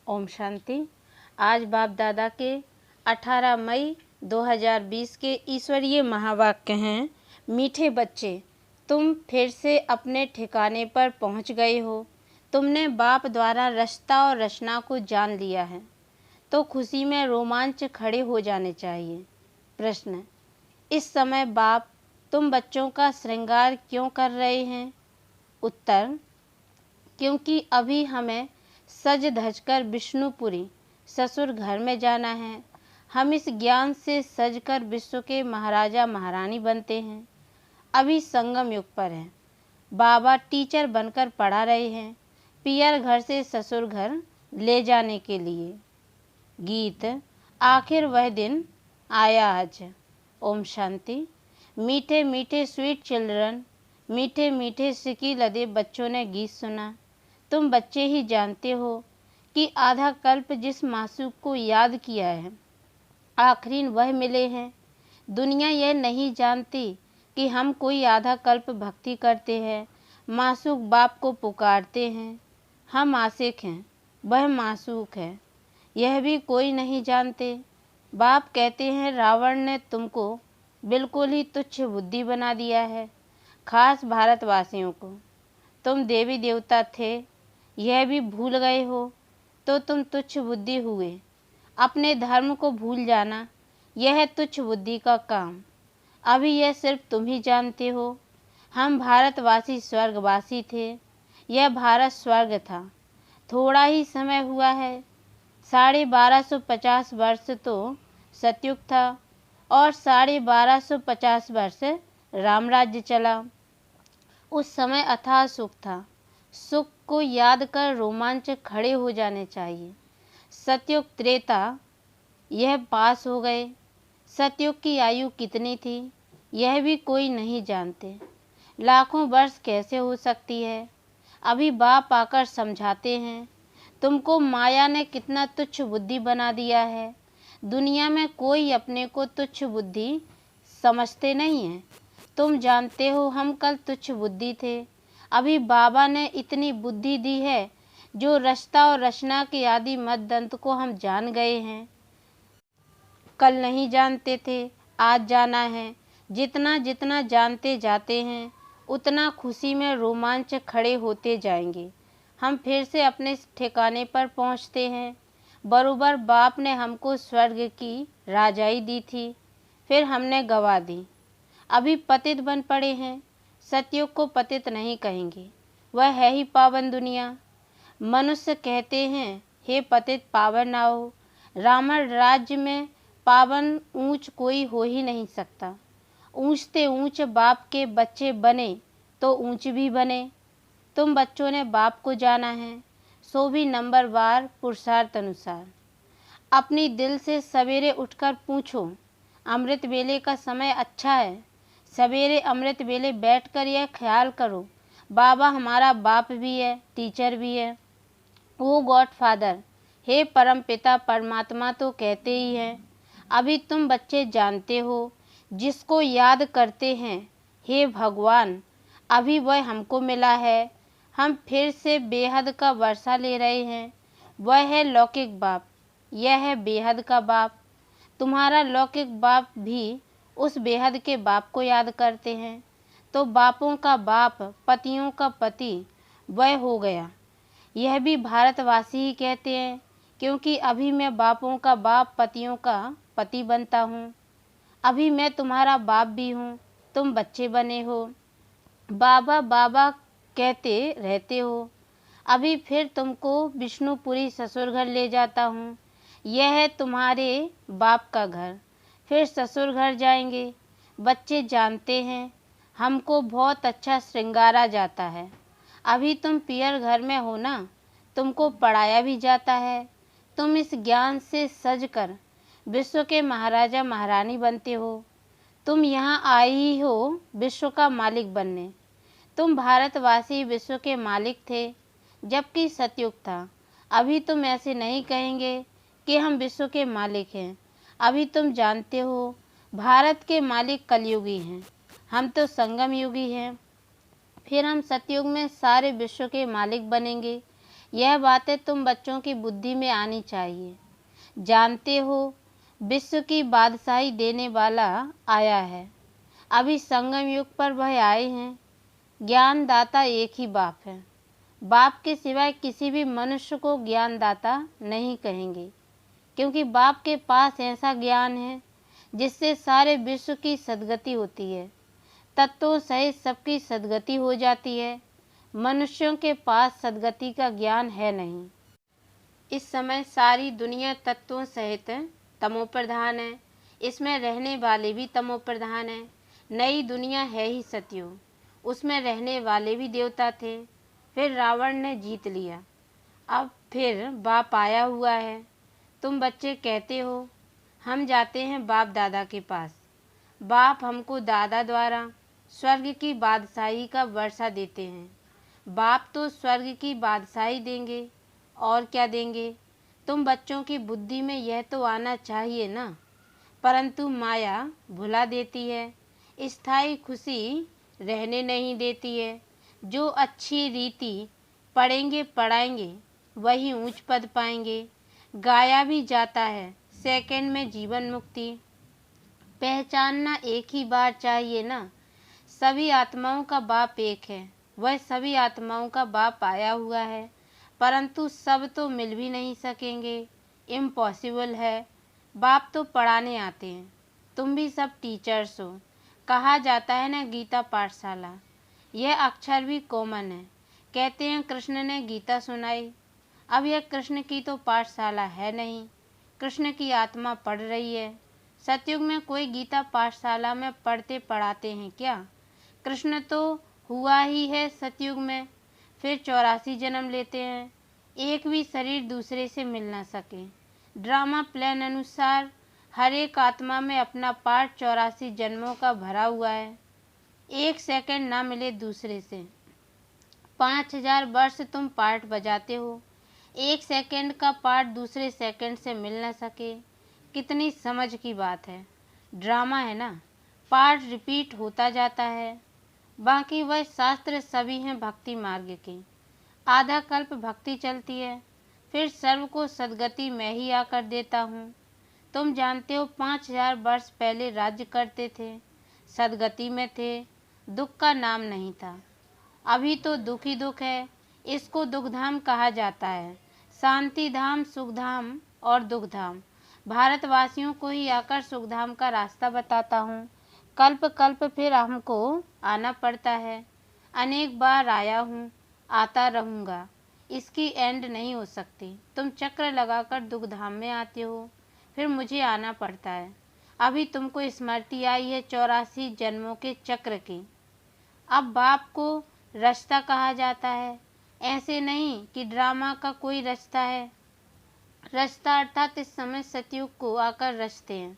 ओम शांति। आज बाप दादा के 18 मई 2020 के ईश्वरीय महावाक्य हैं। मीठे बच्चे, तुम फिर से अपने ठिकाने पर पहुंच गए हो। तुमने बाप द्वारा रचता और रचना को जान लिया है, तो खुशी में रोमांच खड़े हो जाने चाहिए। प्रश्न: इस समय बाप तुम बच्चों का श्रृंगार क्यों कर रहे हैं? उत्तर: क्योंकि अभी हमें सज धजकर विष्णुपुरी ससुर घर में जाना है। हम इस ज्ञान से सजकर विश्व के महाराजा महारानी बनते हैं। अभी संगम युग पर हैं। बाबा टीचर बनकर पढ़ा रहे हैं, पियर घर से ससुर घर ले जाने के लिए। गीत: आखिर वह दिन आया आज। ओम शांति। मीठे मीठे स्वीट चिल्ड्रन, मीठे मीठे सिकी लदे बच्चों ने गीत सुना। तुम बच्चे ही जानते हो कि आधा कल्प जिस मासूक को याद किया है, आखिरीन वह मिले हैं। दुनिया यह नहीं जानती कि हम कोई आधा कल्प भक्ति करते हैं, मासूक बाप को पुकारते हैं। हम आशिक हैं, वह मासूक है, यह भी कोई नहीं जानते। बाप कहते हैं, रावण ने तुमको बिल्कुल ही तुच्छ बुद्धि बना दिया है, खास भारतवासियों को। तुम देवी देवता थे, यह भी भूल गए हो, तो तुम तुच्छ बुद्धि हुए। अपने धर्म को भूल जाना, यह है तुच्छ बुद्धि का काम। अभी यह सिर्फ तुम ही जानते हो। हम भारतवासी स्वर्गवासी थे, यह भारत स्वर्ग था। थोड़ा ही समय हुआ है, 1250 वर्ष तो सतयुग था और 1250 वर्ष रामराज्य चला। उस समय अथाह सुख था। सुख को याद कर रोमांच खड़े हो जाने चाहिए। सतयुग त्रेता यह पास हो गए। सतयुग की आयु कितनी थी, यह भी कोई नहीं जानते। लाखों वर्ष कैसे हो सकती है? अभी बाप आकर समझाते हैं, तुमको माया ने कितना तुच्छ बुद्धि बना दिया है। दुनिया में कोई अपने को तुच्छ बुद्धि समझते नहीं है। तुम जानते हो हम कल तुच्छ बुद्धि थे। अभी बाबा ने इतनी बुद्धि दी है, जो रचता और रचना के आदि मत दंत को हम जान गए हैं। कल नहीं जानते थे, आज जाना है। जितना जितना जानते जाते हैं, उतना खुशी में रोमांच खड़े होते जाएंगे। हम फिर से अपने ठिकाने पर पहुंचते हैं। बरोबर बाप ने हमको स्वर्ग की राजाई दी थी, फिर हमने गवा दी। अभी पतित बन पड़े हैं। सतयुग को पतित नहीं कहेंगे, वह है ही पावन दुनिया। मनुष्य कहते हैं, हे पतित पावन ना हो। रावण राज्य में पावन ऊंच कोई हो ही नहीं सकता। ऊंचते ऊंच बाप के बच्चे बने तो ऊंच भी बने। तुम बच्चों ने बाप को जाना है, सो भी नंबरवार पुरुषार्थ अनुसार। अपनी दिल से सवेरे उठकर पूछो, अमृत वेले का समय अच्छा है। सवेरे अमृत वेले बैठकर यह ख्याल करो, बाबा हमारा बाप भी है, टीचर भी है। वो गॉड फादर, हे परम पिता परमात्मा तो कहते ही हैं। अभी तुम बच्चे जानते हो, जिसको याद करते हैं, हे भगवान, अभी वह हमको मिला है। हम फिर से बेहद का वर्षा ले रहे हैं। वह है लौकिक बाप, यह है बेहद का बाप। तुम्हारा लौकिक बाप भी उस बेहद के बाप को याद करते हैं, तो बापों का बाप, पतियों का पति वह हो गया। यह भी भारतवासी ही कहते हैं, क्योंकि अभी मैं बापों का बाप, पतियों का पति बनता हूँ। अभी मैं तुम्हारा बाप भी हूँ, तुम बच्चे बने हो। बाबा बाबा कहते रहते हो। अभी फिर तुमको विष्णुपुरी ससुर घर ले जाता हूँ। यह है तुम्हारे बाप का घर। फिर ससुर घर जाएंगे। बच्चे जानते हैं, हमको बहुत अच्छा श्रृंगारा जाता है। अभी तुम पियर घर में हो ना, तुमको पढ़ाया भी जाता है। तुम इस ज्ञान से सज कर विश्व के महाराजा महारानी बनते हो। तुम यहाँ आए ही हो विश्व का मालिक बनने। तुम भारतवासी विश्व के मालिक थे, जबकि सतयुग था। अभी तुम ऐसे नहीं कहेंगे कि हम विश्व के मालिक हैं। अभी तुम जानते हो, भारत के मालिक कलयुगी हैं, हम तो संगम युगी हैं। फिर हम सतयुग में सारे विश्व के मालिक बनेंगे। यह बातें तुम बच्चों की बुद्धि में आनी चाहिए। जानते हो, विश्व की बादशाही देने वाला आया है। अभी संगम युग पर वह आए हैं। ज्ञानदाता एक ही बाप है। बाप के सिवाय किसी भी मनुष्य को ज्ञानदाता नहीं कहेंगे, क्योंकि बाप के पास ऐसा ज्ञान है जिससे सारे विश्व की सद्गति होती है, तत्वों सहित सबकी सद्गति हो जाती है। मनुष्यों के पास सद्गति का ज्ञान है नहीं। इस समय सारी दुनिया तत्वों सहित तमोप्रधान है। इसमें रहने वाले भी तमोप्रधान है। नई दुनिया है ही सतयुग, उसमें रहने वाले भी देवता थे। फिर रावण ने जीत लिया। अब फिर बाप आया हुआ है। तुम बच्चे कहते हो हम जाते हैं बाप दादा के पास। बाप हमको दादा द्वारा स्वर्ग की बादशाही का वर्षा देते हैं। बाप तो स्वर्ग की बादशाही देंगे, और क्या देंगे। तुम बच्चों की बुद्धि में यह तो आना चाहिए ना। परंतु माया भुला देती है, स्थायी खुशी रहने नहीं देती है। जो अच्छी रीति पढ़ेंगे पढ़ाएंगे वही ऊंच पद पाएंगे। गाया भी जाता है सेकंड में जीवन मुक्ति। पहचानना एक ही बार चाहिए ना। सभी आत्माओं का बाप एक है। वह सभी आत्माओं का बाप आया हुआ है, परंतु सब तो मिल भी नहीं सकेंगे, इम्पॉसिबल है। बाप तो पढ़ाने आते हैं। तुम भी सब टीचर्स हो। कहा जाता है ना गीता पाठशाला। यह अक्षर भी कॉमन है। कहते हैं कृष्ण ने गीता सुनाई। अब यह कृष्ण की तो पाठशाला है नहीं, कृष्ण की आत्मा पढ़ रही है। सतयुग में कोई गीता पाठशाला में पढ़ते पढ़ाते हैं क्या। कृष्ण तो हुआ ही है सतयुग में। फिर 84 जन्म लेते हैं, एक भी शरीर दूसरे से मिल ना सके। ड्रामा प्लान अनुसार हर एक आत्मा में अपना पार्ट 84 जन्मों का भरा हुआ है। एक सेकंड ना मिले दूसरे से। 5000 वर्ष तुम पार्ट बजाते हो, एक सेकंड का पार्ट दूसरे सेकंड से मिल ना सके। कितनी समझ की बात है। ड्रामा है ना, पार्ट रिपीट होता जाता है। बाकी वह शास्त्र सभी हैं भक्ति मार्ग के। आधा कल्प भक्ति चलती है, फिर सर्व को सद्गति मैं ही आकर देता हूँ। तुम जानते हो 5000 वर्ष पहले राज्य करते थे, सद्गति में थे, दुख का नाम नहीं था। अभी तो दुख ही दुख है। इसको दुखधाम कहा जाता है। शांति धाम, सुखधाम और दुखधाम। भारतवासियों को ही आकर सुखधाम का रास्ता बताता हूँ। कल्प कल्प फिर हमको आना पड़ता है। अनेक बार आया हूँ, आता रहूँगा। इसकी एंड नहीं हो सकती। तुम चक्र लगाकर दुखधाम में आते हो, फिर मुझे आना पड़ता है। अभी तुमको स्मृति आई है 84 जन्मों के चक्र की। अब बाप को रास्ता कहा जाता है, ऐसे नहीं कि ड्रामा का कोई रास्ता है। रास्ता अर्थात इस समय सतयुग को आकर रचते हैं।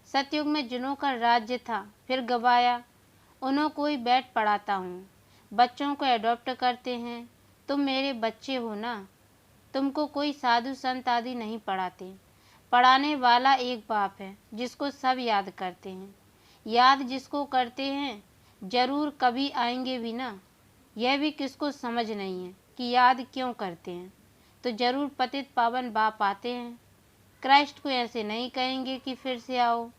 सतयुग में जिनों का राज्य था फिर गवाया, उन्हों को ही बैठ पढ़ाता हूँ। बच्चों को एडॉप्ट करते हैं। तुम मेरे बच्चे हो ना। तुमको कोई साधु संत आदि नहीं पढ़ाते। पढ़ाने वाला एक बाप है जिसको सब याद करते हैं। याद जिसको करते हैं जरूर कभी आएंगे भी ना। यह भी किसको समझ नहीं है कि याद क्यों करते हैं, तो जरूर पतित पावन बाप आते हैं। क्राइस्ट को ऐसे नहीं कहेंगे कि फिर से आओ।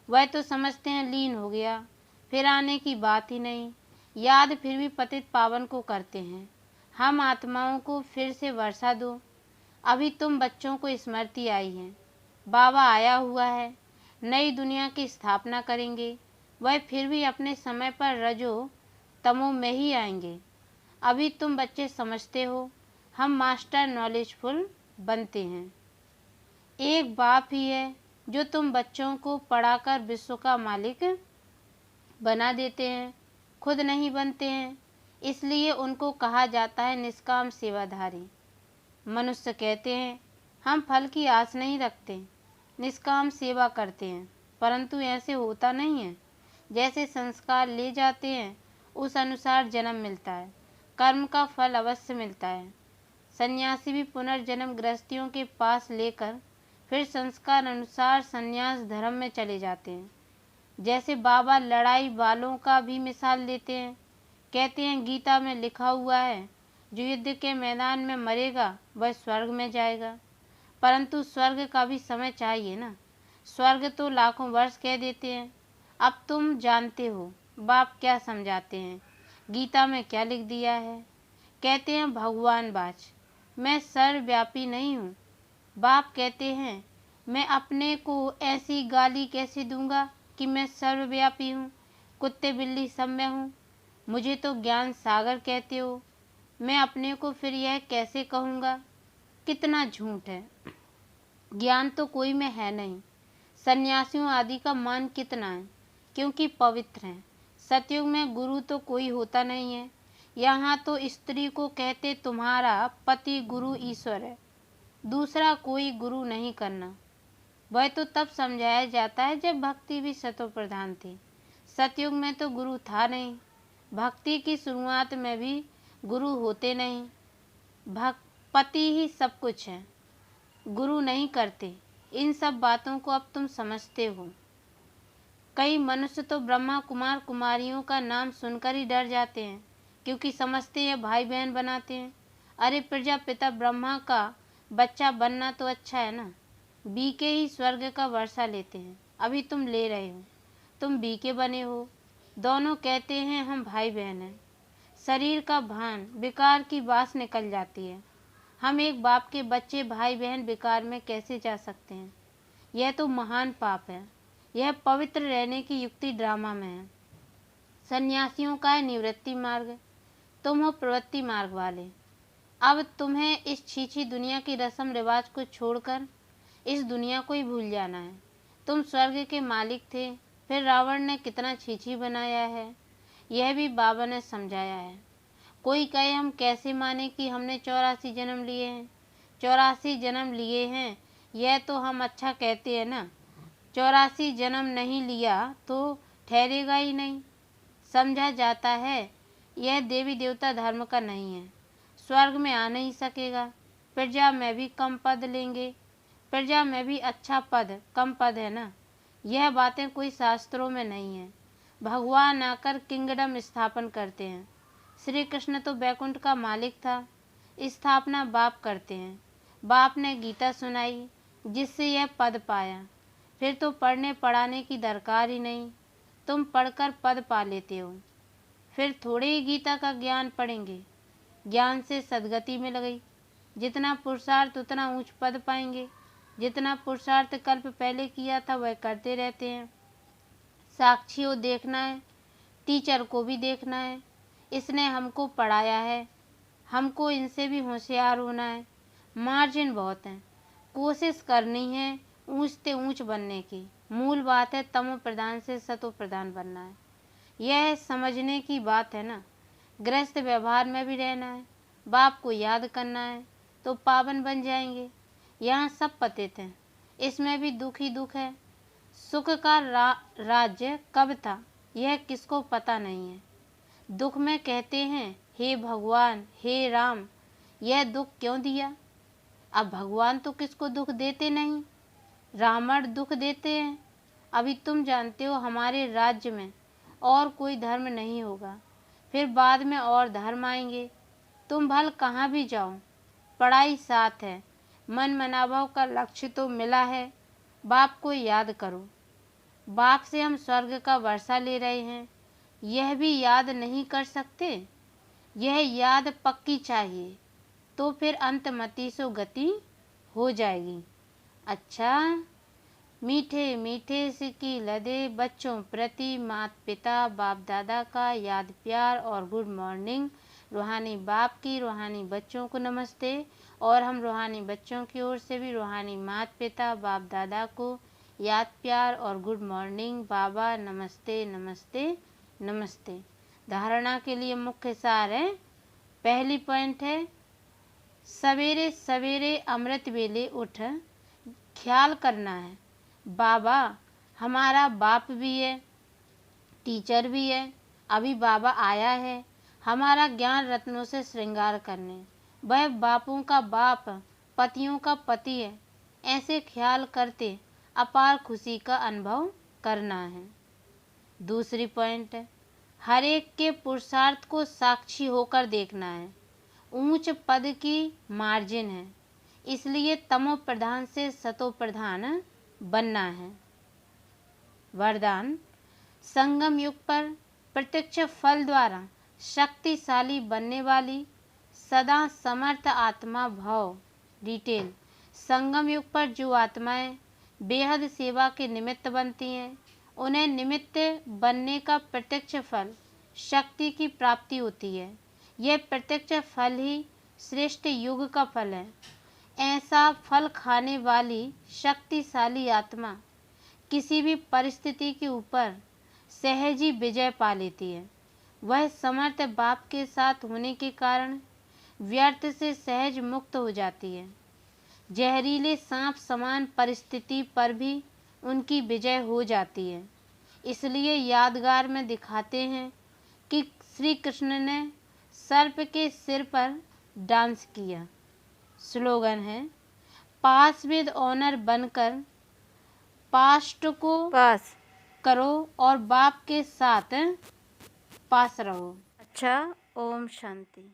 वह तो समझते हैं लीन हो गया, फिर आने की बात ही नहीं। याद फिर भी पतित पावन को करते हैं। हम आत्माओं को फिर से वर्षा दो। अभी तुम बच्चों को स्मृति आई है। बाबा आया हुआ है, नई दुनिया की स्थापना करेंगे। वह फिर भी अपने समय पर रजो तमो में ही आएंगे। अभी तुम बच्चे समझते हो, हम मास्टर नॉलेजफुल बनते हैं। एक बाप ही है जो तुम बच्चों को पढ़ाकर विश्व का मालिक बना देते हैं, खुद नहीं बनते हैं। इसलिए उनको कहा जाता है निष्काम सेवाधारी। मनुष्य कहते हैं हम फल की आस नहीं रखते, निष्काम सेवा करते हैं, परंतु ऐसे होता नहीं है। जैसे संस्कार ले जाते हैं उस अनुसार जन्म मिलता है, कर्म का फल अवश्य मिलता है। सन्यासी भी पुनर्जन्म गृहस्थियों के पास लेकर फिर संस्कार अनुसार संन्यास धर्म में चले जाते हैं। जैसे बाबा लड़ाई वालों का भी मिसाल देते हैं। कहते हैं गीता में लिखा हुआ है जो युद्ध के मैदान में मरेगा वह स्वर्ग में जाएगा, परंतु स्वर्ग का भी समय चाहिए ना। स्वर्ग तो लाखों वर्ष कह देते हैं। अब तुम जानते हो बाप क्या समझाते हैं। गीता में क्या लिख दिया है? कहते हैं भगवान वाच, मैं सर्वव्यापी नहीं हूँ। बाप कहते हैं मैं अपने को ऐसी गाली कैसे दूंगा कि मैं सर्वव्यापी हूँ, कुत्ते बिल्ली सब में हूँ। मुझे तो ज्ञान सागर कहते हो, मैं अपने को फिर यह कैसे कहूँगा? कितना झूठ है। ज्ञान तो कोई में है नहीं। सन्यासियों आदि का मान कितना है, क्योंकि पवित्र हैं। सतयुग में गुरु तो कोई होता नहीं है। यहाँ तो स्त्री को कहते तुम्हारा पति गुरु ईश्वर है, दूसरा कोई गुरु नहीं करना। वह तो तब समझाया जाता है जब भक्ति भी सतो प्रधान थी। सतयुग में तो गुरु था नहीं। भक्ति की शुरुआत में भी गुरु होते नहीं। पति ही सब कुछ है, गुरु नहीं करते। इन सब बातों को अब तुम समझते हो। कई मनुष्य तो ब्रह्मा कुमार कुमारियों का नाम सुनकर ही डर जाते हैं, क्योंकि समझते हैं भाई बहन बनाते हैं। अरे प्रजापिता ब्रह्मा का बच्चा बनना तो अच्छा है ना। बीके ही स्वर्ग का वर्षा लेते हैं। अभी तुम ले रहे हो, तुम बीके बने हो। दोनों कहते हैं हम भाई बहन हैं। शरीर का भान विकार की बास निकल जाती है। हम एक बाप के बच्चे भाई बहन विकार में कैसे जा सकते हैं? यह तो महान पाप है। यह पवित्र रहने की युक्ति ड्रामा में है। सन्यासियों का है निवृत्ति मार्ग, तुम हो प्रवृत्ति मार्ग वाले। अब तुम्हें इस छीछी दुनिया की रस्म रिवाज को छोड़कर इस दुनिया को ही भूल जाना है। तुम स्वर्ग के मालिक थे, फिर रावण ने कितना छीछी बनाया है, यह भी बाबा ने समझाया है। कोई कहे हम कैसे माने कि हमने 84 जन्म लिए हैं। 84 जन्म लिए हैं यह तो हम अच्छा कहते हैं ना। 84 जन्म नहीं लिया तो ठहरेगा ही नहीं। समझा जाता है यह देवी देवता धर्म का नहीं है, स्वर्ग में आ नहीं सकेगा। प्रजा में भी कम पद लेंगे। प्रजा में भी अच्छा पद कम पद है ना। यह बातें कोई शास्त्रों में नहीं है। भगवान आकर किंगडम स्थापन करते हैं। श्री कृष्ण तो बैकुंठ का मालिक था, स्थापना बाप करते हैं। बाप ने गीता सुनाई जिससे यह पद पाया। फिर तो पढ़ने पढ़ाने की दरकार ही नहीं, तुम पढ़कर पद पा लेते हो। फिर थोड़े ही गीता का ज्ञान पढ़ेंगे, ज्ञान से सदगति मिल गई। जितना पुरुषार्थ उतना ऊंच पद पाएंगे। जितना पुरुषार्थ कल्प पहले किया था वह करते रहते हैं। साक्षियों देखना है, टीचर को भी देखना है। इसने हमको पढ़ाया है, हमको इनसे भी होशियार होना है। मार्जिन बहुत है, कोशिश करनी है ऊंच से ऊंच बनने की। मूल बात है तमो प्रधान से सतो प्रधान बनना है। यह समझने की बात है ना। गृहस्थ व्यवहार में भी रहना है, बाप को याद करना है तो पावन बन जाएंगे। यहाँ सब पतित हैं, इसमें भी दुख ही दुख है। सुख का राज्य कब था यह किसको पता नहीं है। दुख में कहते हैं हे भगवान हे राम, यह दुख क्यों दिया? अब भगवान तो किसको दुख देते नहीं, रावण दुख देते हैं। अभी तुम जानते हो हमारे राज्य में और कोई धर्म नहीं होगा, फिर बाद में और धर्म आएंगे। तुम भल कहाँ भी जाओ, पढ़ाई साथ है। मन मनाभाव का लक्ष्य तो मिला है। बाप को याद करो। बाप से हम स्वर्ग का वर्षा ले रहे हैं, यह भी याद नहीं कर सकते? यह याद पक्की चाहिए, तो फिर अंतमति सो गति हो जाएगी। अच्छा, मीठे मीठे सिक्की लदे बच्चों प्रति माता पिता बाप दादा का याद प्यार और गुड मॉर्निंग। रूहानी बाप की रूहानी बच्चों को नमस्ते, और हम रूहानी बच्चों की ओर से भी रूहानी माता पिता बाप दादा को याद प्यार और गुड मॉर्निंग। बाबा नमस्ते नमस्ते नमस्ते। धारणा के लिए मुख्य सार है। पहली पॉइंट है सवेरे सवेरे अमृत वेले उठ ख्याल करना है। बाबा हमारा बाप भी है, टीचर भी है। अभी बाबा आया है हमारा ज्ञान रत्नों से श्रृंगार करने। वह बापों का बाप पतियों का पति है। ऐसे ख्याल करते अपार खुशी का अनुभव करना है। दूसरी पॉइंट है हर एक के पुरुषार्थ को साक्षी होकर देखना है। ऊंच पद की मार्जिन है, इसलिए तमो प्रधान से सतो प्रधान बनना है। वरदान, संगम युग पर प्रत्यक्ष फल द्वारा शक्तिशाली बनने वाली सदा समर्थ आत्मा भव। डिटेल, संगम युग पर जो आत्माएं बेहद सेवा के निमित्त बनती हैं, उन्हें निमित्त बनने का प्रत्यक्ष फल शक्ति की प्राप्ति होती है। यह प्रत्यक्ष फल ही श्रेष्ठ युग का फल है। ऐसा फल खाने वाली शक्तिशाली आत्मा किसी भी परिस्थिति के ऊपर सहज ही विजय पा लेती है। वह समर्थ बाप के साथ होने के कारण व्यर्थ से सहज मुक्त हो जाती है। जहरीले सांप समान परिस्थिति पर भी उनकी विजय हो जाती है। इसलिए यादगार में दिखाते हैं कि श्री कृष्ण ने सर्प के सिर पर डांस किया। स्लोगन है, पास विद ऑनर बनकर पास्ट को पास करो और बाप के साथ पास रहो। अच्छा, ओम शांति।